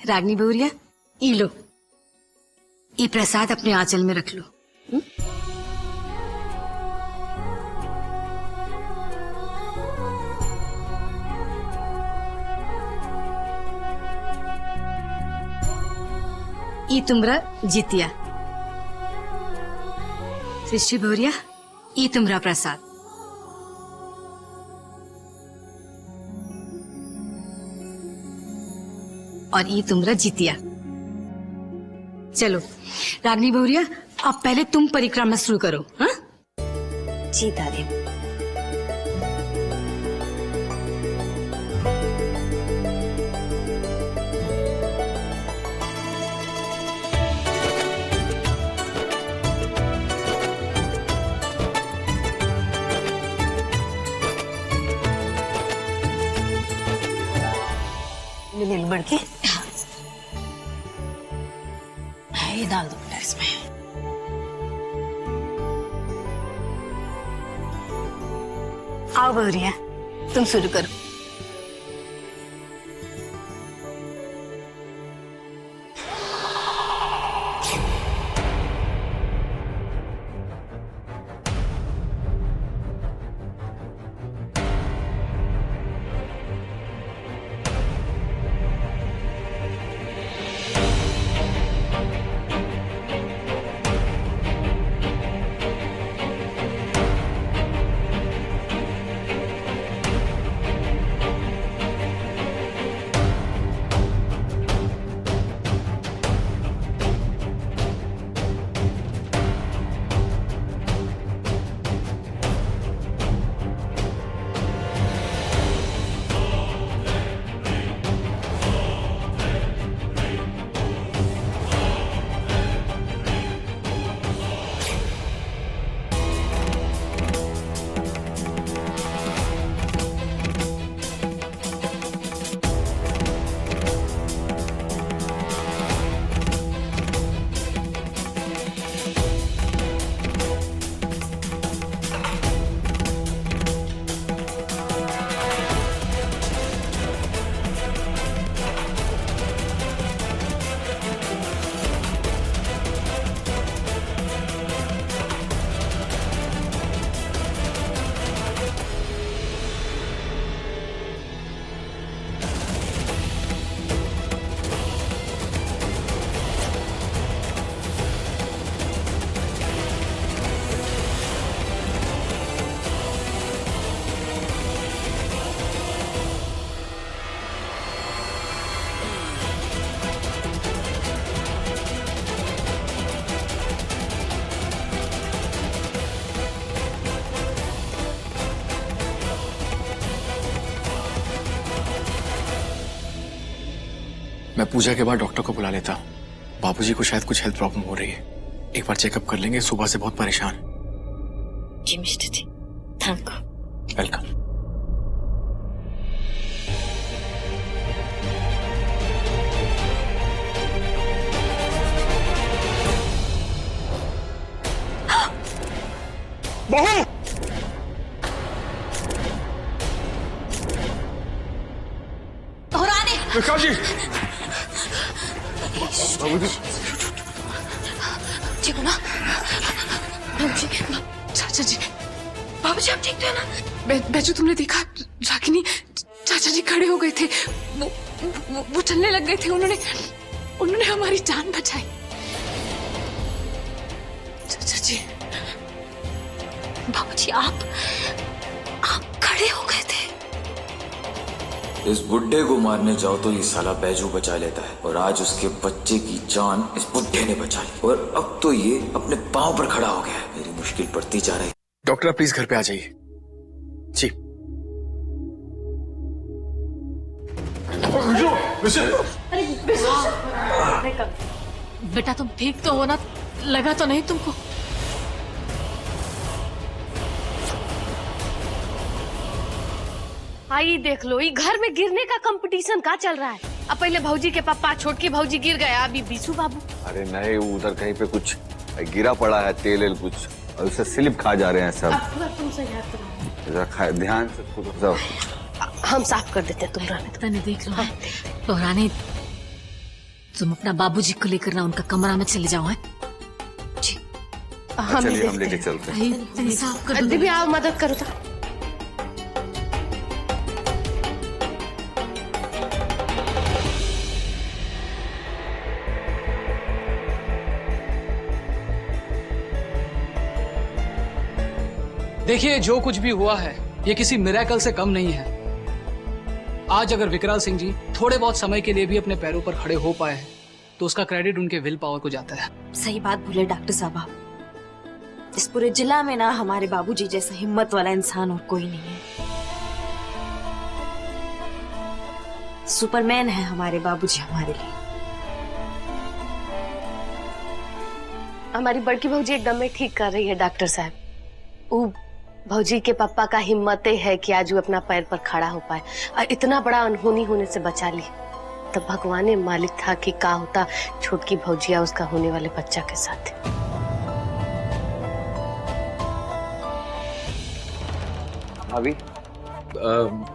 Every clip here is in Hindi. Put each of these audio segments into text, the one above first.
रागनी बहुरिया, ई लो, ये प्रसाद अपने आंचल में रख लो। ई तुमरा जितिया। सृष्टि बहुरिया, ई तुमरा प्रसाद। और ई तुमरा जितिया। चलो रागनी बहुरिया, अब पहले तुम परिक्रमा शुरू करो। हाँ जी दादी। मिल बढ़ के ये डाल दो बेटा इसमें। आओ बहुरिया, तुम शुरू करो। मैं पूजा के बाद डॉक्टर को बुला लेता हूँ। बाबूजी को शायद कुछ हेल्थ प्रॉब्लम हो रही है, एक बार चेकअप कर लेंगे। सुबह से बहुत परेशान। जी मिस्टर जी, थैंक यू। वेलकम। बहू, विशाल जी, ठीक हो ना? चाचा जी, बाबू जी आप ठीक थे ना? बैजू तुमने देखा रागिनी, चाचा जी खड़े हो गए थे, वो चलने लग गए थे। उन्होंने हमारी जान बचाई। चाचा जी, बाबू जी आप खड़े हो गए थे। इस बुड्ढे को मारने जाओ तो ये साला बैजू बचा लेता है, और आज उसके बच्चे की जान इस बुड्ढे ने बचा ली, और अब तो ये अपने पांव पर खड़ा हो गया है। मेरी मुश्किल बढ़ती जा रही है। डॉक्टर आप प्लीज घर पे आ जाइए। जी बेटा तुम ठीक तो हो ना? लगा तो नहीं तुमको? आई देख लो, ये घर में गिरने का कंपटीशन का चल रहा है। अब पहले भौजी के पापा, छोटकी भौजी गिर गया, अभी बीसू बाबू। अरे नहीं, उधर कहीं पे कुछ गिरा पड़ा है, तेल कुछ, और उसे स्लिप खा जा रहे हैं सब। तुमसे ध्यान से सब। हम साफ कर देते हैं, तुम रहने दो। देख लो। तो रानी तुम अपना बाबूजी को लेकर ना उनका कमरा में चले जाओ। चलिए हम लेके चलते हैं। दीदी आओ मदद करो तो। देखिए, जो कुछ भी हुआ है ये किसी मिरेकल से कम नहीं है। आज अगर विकराल सिंह जी थोड़े बहुत समय के लिए भी अपने पैरों पर खड़े हो पाए हैं तो उसका क्रेडिट उनके विल पावर को जाता है। सही बात बोले डॉक्टर साहब आप। इस पूरे जिला में ना हमारे बाबूजी जैसा हिम्मत वाला इंसान और कोई नहीं है। सुपरमैन है हमारे बाबूजी हमारे लिए। हमारी बड़की भौजी एकदम में ठीक कर रही है डॉक्टर साहब। वो भौजी के पापा का हिम्मत है कि आज वो अपना पैर पर खड़ा हो पाए और इतना बड़ा अनहोनी होने से बचा ली। तब भगवान ने मालिक था कि क्या होता छोटकी भौजिया उसका होने वाले बच्चा के साथ। अभी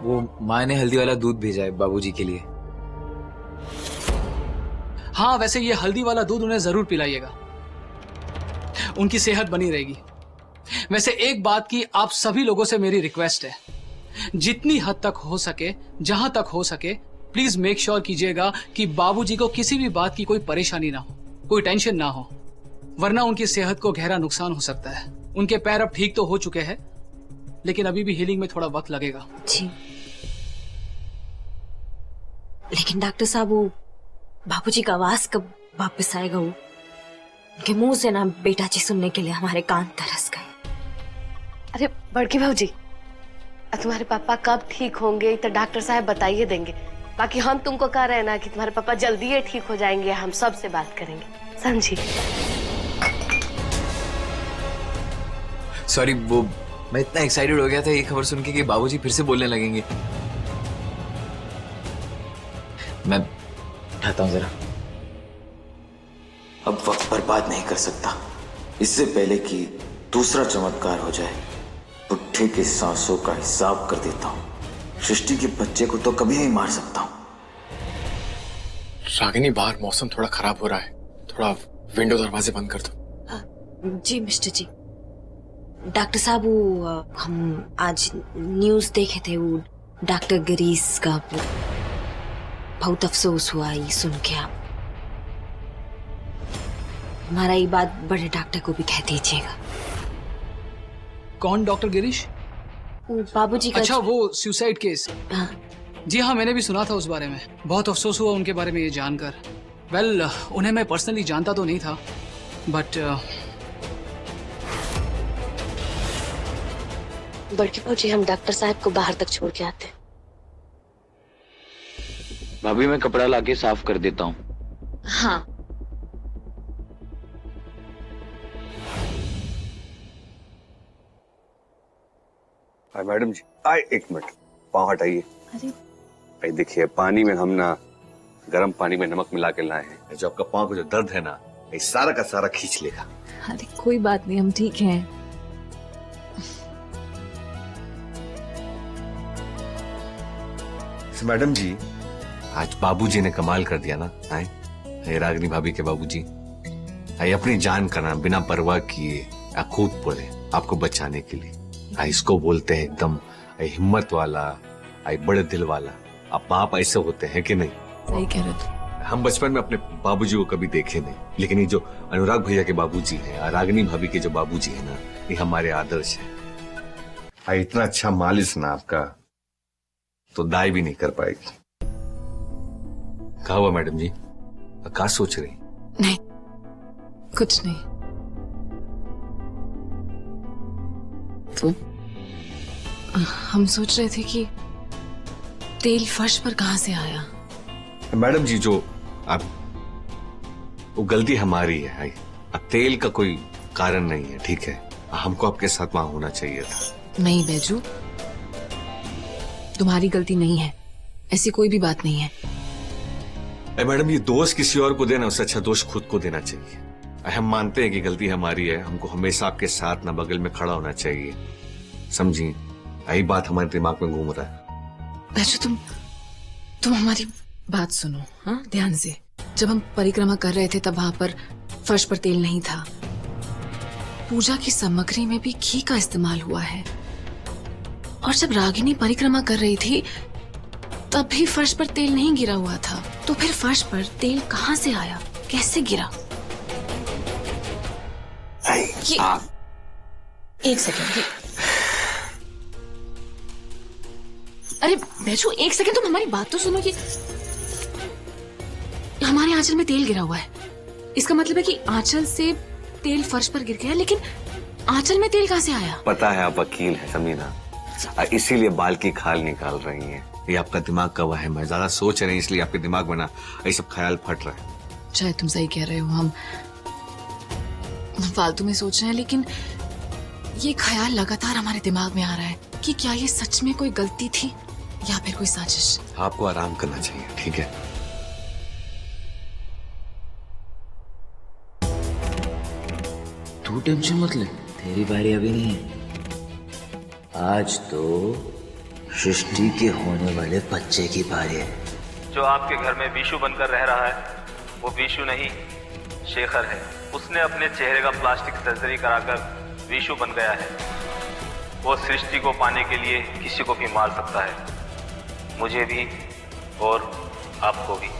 वो माँ ने हल्दी वाला दूध भेजा है बाबूजी के लिए। हाँ, वैसे ये हल्दी वाला दूध उन्हें जरूर पिलाइएगा, उनकी सेहत बनी रहेगी। वैसे एक बात की आप सभी लोगों से मेरी रिक्वेस्ट है, जितनी हद तक हो सके, जहां तक हो सके, प्लीज मेक श्योर कीजिएगा कि बाबूजी को किसी भी बात की कोई परेशानी ना हो, कोई टेंशन ना हो, वरना उनकी सेहत को गहरा नुकसान हो सकता है। उनके पैर अब ठीक तो हो चुके हैं लेकिन अभी भी हीलिंग में थोड़ा वक्त लगेगा। जी लेकिन डॉक्टर साहब वो बाबूजी का आवाज कब वापस आएगा? वो उनके मुंह से ना बेटा जी सुनने के लिए हमारे कान तरस गए। अरे बड़की भौजी, तुम्हारे पापा कब ठीक होंगे तो डॉक्टर साहब बताइए देंगे। बाकी हम तुमको कह रहे हैं ना कि तुम्हारे पापा जल्दी ही ठीक हो जाएंगे। हम सब से बात करेंगे, समझी? सॉरी, वो मैं इतना एक्साइटेड हो गया था ये खबर सुन के कि बाबूजी फिर से बोलने लगेंगे। मैं उठाता हूं जरा। अब वक्त बर्बाद नहीं कर सकता। इससे पहले कि दूसरा चमत्कार हो जाए, बुढ़े के सांसों का हिसाब कर देता हूं। सृष्टि के बच्चे को तो कभी नहीं मार सकता हूं। रागिनी, बाहर मौसम थोड़ा खराब हो रहा है, थोड़ा विंडो दरवाजे बंद कर दो। जी मिस्टर जी। डॉक्टर साहब वो हम आज न्यूज देखे थे, वो डॉक्टर गिरीश का बहुत अफसोस हुआ ये सुन के। आप हमारा ये बात बड़े डॉक्टर को भी कह दीजिएगा। कौन डॉक्टर गिरीश? वो बाबूजी का। अच्छा, वो सुसाइड केस। हाँ। जी हाँ, मैंने भी सुना था उस बारे में। बहुत अफसोस हुआ उनके बारे में ये जानकर। वेल, उन्हें मैं पर्सनली जानता तो नहीं था, बट बड़की भौजी, हम डॉक्टर साहब को बाहर तक छोड़ के आते हैं। भाभी, मैं कपड़ा लाके साफ कर देता हूँ। हाँ। मैडम जी, आए एक मिनट, पाँव हटाइए। अरे देखिए, पानी में हम ना गर्म पानी में नमक मिला के लाए हैं। जो आपका पाँव का जो दर्द है ना, ये सारा का सारा खींच लेगा। अरे कोई बात नहीं, हम ठीक हैं। मैडम जी, आज बाबूजी ने कमाल कर दिया ना। आए रागिनी भाभी के बाबूजी आए अपनी जान का ना बिना परवाह किए कूद पड़े आपको बचाने के लिए। इसको बोलते हैं एकदम हिम्मत वाला, बड़े दिल वाला। अब बाप ऐसे होते हैं कि नहीं? सही कह रहे थे। हम बचपन में अपने बाबूजी को कभी देखे नहीं, लेकिन ये जो अनुराग भैया के बाबूजी हैं, रागिनी भाभी के जो बाबूजी है ना, ये हमारे आदर्श है। इतना अच्छा मालिश ना आपका तो दाई भी नहीं कर पाएगी। कहा हुआ मैडम जी? क्या सोच रही? नहीं, कुछ नहीं। तो हम सोच रहे थे कि तेल फर्श पर कहां से आया। मैडम जी, जो आप वो गलती हमारी है। अब तेल का कोई कारण नहीं है, ठीक है? हमको आपके साथ वहां होना चाहिए था। नहीं बैजू, तुम्हारी गलती नहीं है, ऐसी कोई भी बात नहीं है। मैडम, ये दोष किसी और को देना उससे अच्छा दोष खुद को देना चाहिए। हम मानते हैं कि गलती हमारी है, हमको हमेशा आपके साथ ना बगल में खड़ा होना चाहिए, समझी? यही बात हमारे दिमाग में घूम रहा है। बैजू, तुम हमारी बात सुनो, हाँ, ध्यान से। जब हम परिक्रमा कर रहे थे तब वहां पर फर्श पर तेल नहीं था। पूजा की सामग्री में भी घी का इस्तेमाल हुआ है। और जब रागिनी परिक्रमा कर रही थी तब भी फर्श पर तेल नहीं गिरा हुआ था। तो फिर फर्श पर तेल कहां से आया, कैसे गिरा? एक सेकंड। अरे बैठो, एक सेकंड, तुम हमारी बात तो सुनो। कि हमारे आंचल में तेल गिरा हुआ है, इसका मतलब है कि आंचल से तेल फर्श पर गिर गया। लेकिन आंचल में तेल कहां से आया? पता है आप वकील हैं समीना, इसीलिए बाल की खाल निकाल रही हैं। ये आपका दिमाग का वहम है, ज्यादा सोच रहे हैं इसलिए आपके दिमाग में ना ये सब ख्याल फट रहा है। शायद तुम सही कह रहे हो, हम फालतू में सोच रहे हैं। लेकिन ये ख्याल लगातार हमारे दिमाग में आ रहा है कि क्या ये सच में कोई गलती थी या फिर कोई साजिश। आपको आराम करना चाहिए, ठीक है? तू टेंशन मत ले, तेरी बारी अभी नहीं है। आज तो सृष्टि के होने वाले बच्चे की बारी है। जो आपके घर में विशु बनकर रह रहा है वो विशु नहीं, शेखर है। उसने अपने चेहरे का प्लास्टिक सर्जरी कराकर विशु बन गया है। वो सृष्टि को पाने के लिए किसी को भी मार सकता है, मुझे भी और आपको भी।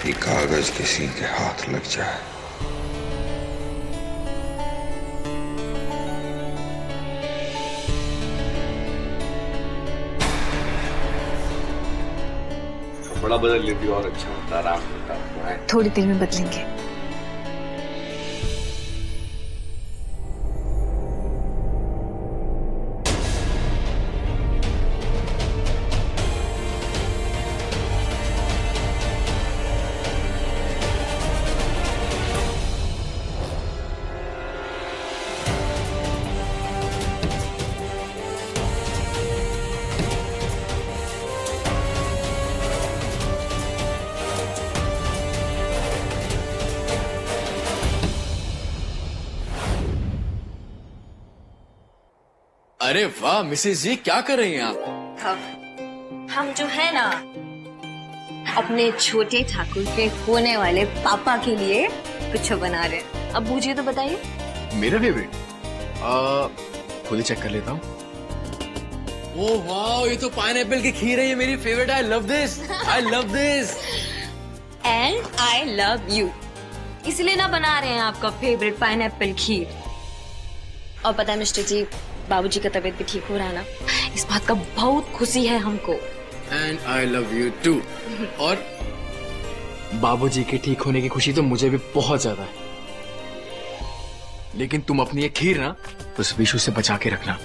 ये कागज किसी के हाथ लग जाए। बड़ा बदल लेती और अच्छा होता, आराम होता। थोड़ी देर में बदलेंगे। अरे वाह मिसेस जी, क्या कर रही हैं आप? हम जो है ना अपने छोटे ठाकुर के होने वाले पापा के लिए कुछ बना रहे हैं। अब बूझिए तो बताइए। मेरा फेवरेट? खुद ही चेक कर लेता हूँ। ओह वाह, ये तो पाइनएप्पल की खीर है, ये मेरी favourite. I love this, I love this. And I love you, इसलिए ना बना रहे हैं आपका फेवरेट पाइनएप्पल खीर। और पता है मिस्टर जी, बाबूजी का तबीयत भी ठीक हो रहा है ना, इस बात का बहुत खुशी है हमको। And I love you too. और बाबूजी के ठीक होने की खुशी तो मुझे भी बहुत ज्यादा है। लेकिन तुम अपनी ये खीर ना उस विशु से बचा के रखना।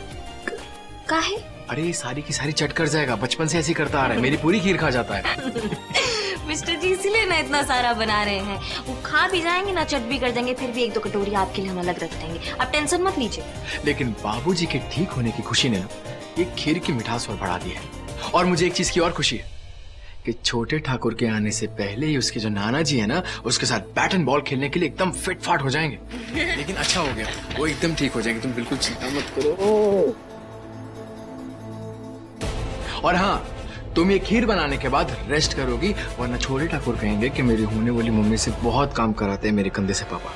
काहे? अरे ये सारी की सारी चट कर जाएगा, बचपन से ऐसी करता आ रहा है, मेरी पूरी खीर खा जाता है। मिस्टर जी इसीलिए ना इतना सारा बना रहे हैं। वो खा भी जाएंगे ना, चट भी कर देंगे, फिर भी एक दो कटोरी आपके लिए हम अलग रख देंगे, आप टेंशन मत लीजिए। लेकिन बाबूजी के ठीक होने की खुशी ने ना ये खीर की मिठास और बढ़ा दी है। और मुझे एक चीज की और खुशी है कि छोटे ठाकुर के आने से पहले ही उसके जो नाना जी है ना, उसके साथ बैट एंड बॉल खेलने के लिए एकदम फिट फाट हो जाएंगे। लेकिन अच्छा हो गया, वो एकदम ठीक हो जाएंगे, तुम बिल्कुल चिंता मत करो। और हाँ, तुम ये खीर बनाने के बाद रेस्ट करोगी, वरना छोटे ठाकुर कहेंगे कि मेरी होने वाली मम्मी से बहुत काम कराते हैं मेरे कंधे से पापा।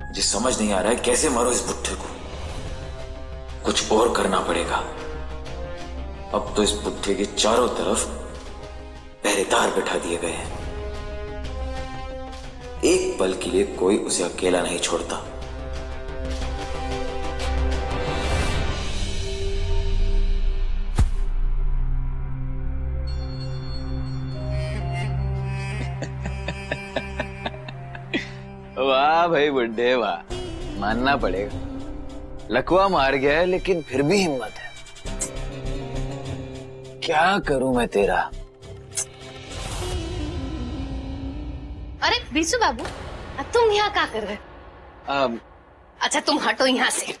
मुझे समझ नहीं आ रहा है कैसे मारो इस बुट्ठे को। कुछ और करना पड़ेगा। अब तो इस बुट्ठे के चारों तरफ पहरेदार बैठा दिए गए हैं। एक पल के लिए कोई उसे अकेला नहीं छोड़ता। वाह भाई बुड्ढे वाह, मानना पड़ेगा। लकवा मार गया है लेकिन फिर भी हिम्मत है। क्या करूं मैं तेरा। अरे बीसू बाबू, तुम यहाँ क्या कर रहे? अच्छा तुम हटो यहाँ से।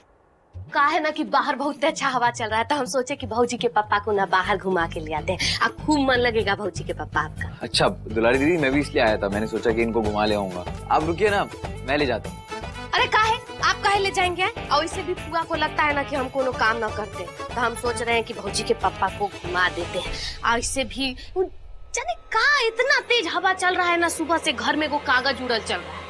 कहा है ना कि बाहर बहुत अच्छा हवा चल रहा है, तो हम सोचे कि भौजी के पापा को ना बाहर घुमा के ले आते हैं। अब खूब मन लगेगा भौजी के पापा आपका। अच्छा दुलारी दीदी, मैं भी इसलिए आया था, मैंने सोचा कि इनको घुमा ले आऊंगा। आप रुकिए ना, मैं ले जाता हूँ। अरे काहे, आप काहे ले जाएंगे? और इससे भी पुआ को लगता है ना कि हम कोनो काम ना करते, तो हम सोच रहे हैं कि भौजी के पापा को घुमा देते हैं। और इससे भी जाने का इतना तेज हवा चल रहा है ना, सुबह से घर में वो कागज उड़ल चल रहा है।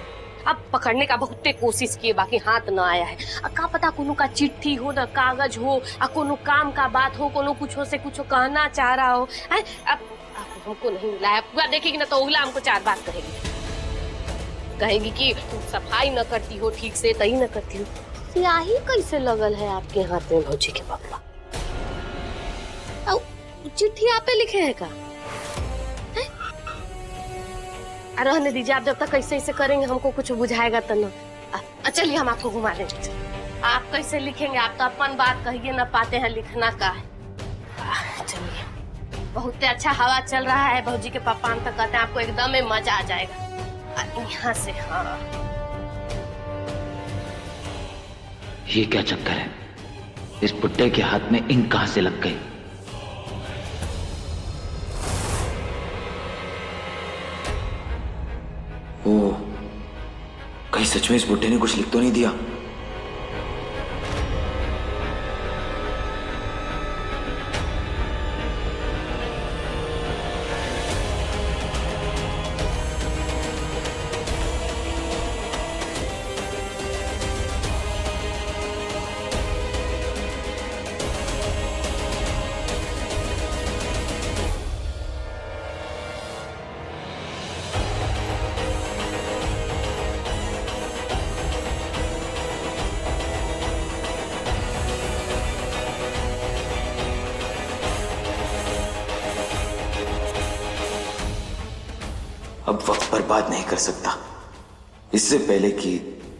अब पकड़ने का बहुत कोशिश किए, बाकी हाथ न आया है। अब का पता कोनो का चिट्ठी हो ना कागज हो, कोनो काम का बात हो, कोनो कुछ हो से कुछ कहना चाह रहा हो। अब हमको नहीं मिला है। पूरा देखेगी ना तो उगला हमको 4 बात कहेगी कि सफाई न करती हो ठीक से, तही न करती हो। स्याही कैसे लगल है आपके हाथ में भौजी के पापा? चिट्ठी आप पे लिखे है का? रहने दीजिए, आप जब तक कैसे ऐसे करेंगे हमको कुछ बुझाएगा तो ना। चलिए हम आपको घुमा देंगे। आप कैसे लिखेंगे? आप तो अपन बात कहिए ना पाते हैं, लिखना का है। चलिए, बहुत अच्छा हवा चल रहा है। भौजी के पापा हम तक कहते हैं आपको एकदम में मजा आ जाएगा। यहाँ से हाँ, ये क्या चक्कर है? इस बुड्ढे के हाथ में इंक कहां से लग गई? ओ, कहीं सच में इस बुड्ढे ने कुछ लिख तो नहीं दिया? अब वक्त बर्बाद नहीं कर सकता। इससे पहले कि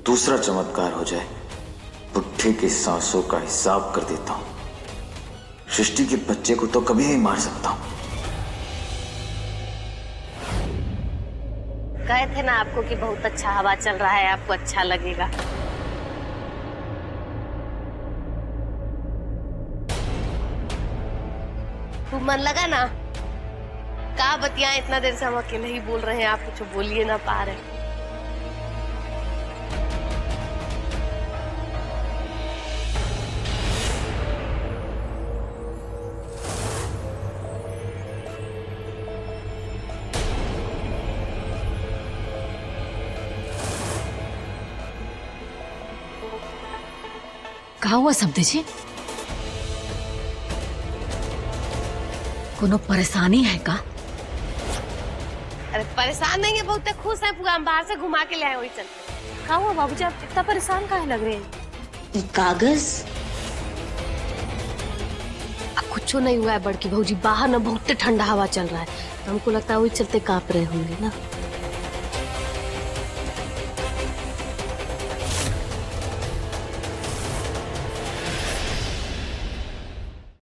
दूसरा चमत्कार हो जाए, बुड्ढे के सांसों का हिसाब कर देता हूं। सृष्टि के बच्चे को तो कभी नहीं मार सकता हूं। कहे थे ना आपको कि बहुत अच्छा हवा चल रहा है, आपको अच्छा लगेगा। खूब मन लगा ना? का बतिया इतना देर से हम अकेले ही बोल रहे हैं, आप कुछ बोलिए ना पा रहे। कहा हुआ समझे जी? कोनो परेशानी है का? अरे परेशान नहीं है, बहुत खुश है। पूरा हम बाहर से घुमा के ले आए, वही चलते। कहा हुआ बाबूजी, आप इतना परेशान काहे लग रहे हैं? कागज कुछ नहीं हुआ है बड़की भौजी, बाहर ना बहुत ठंडा हवा चल रहा है, हमको लगता है वही चलते कांप रहे होंगे ना।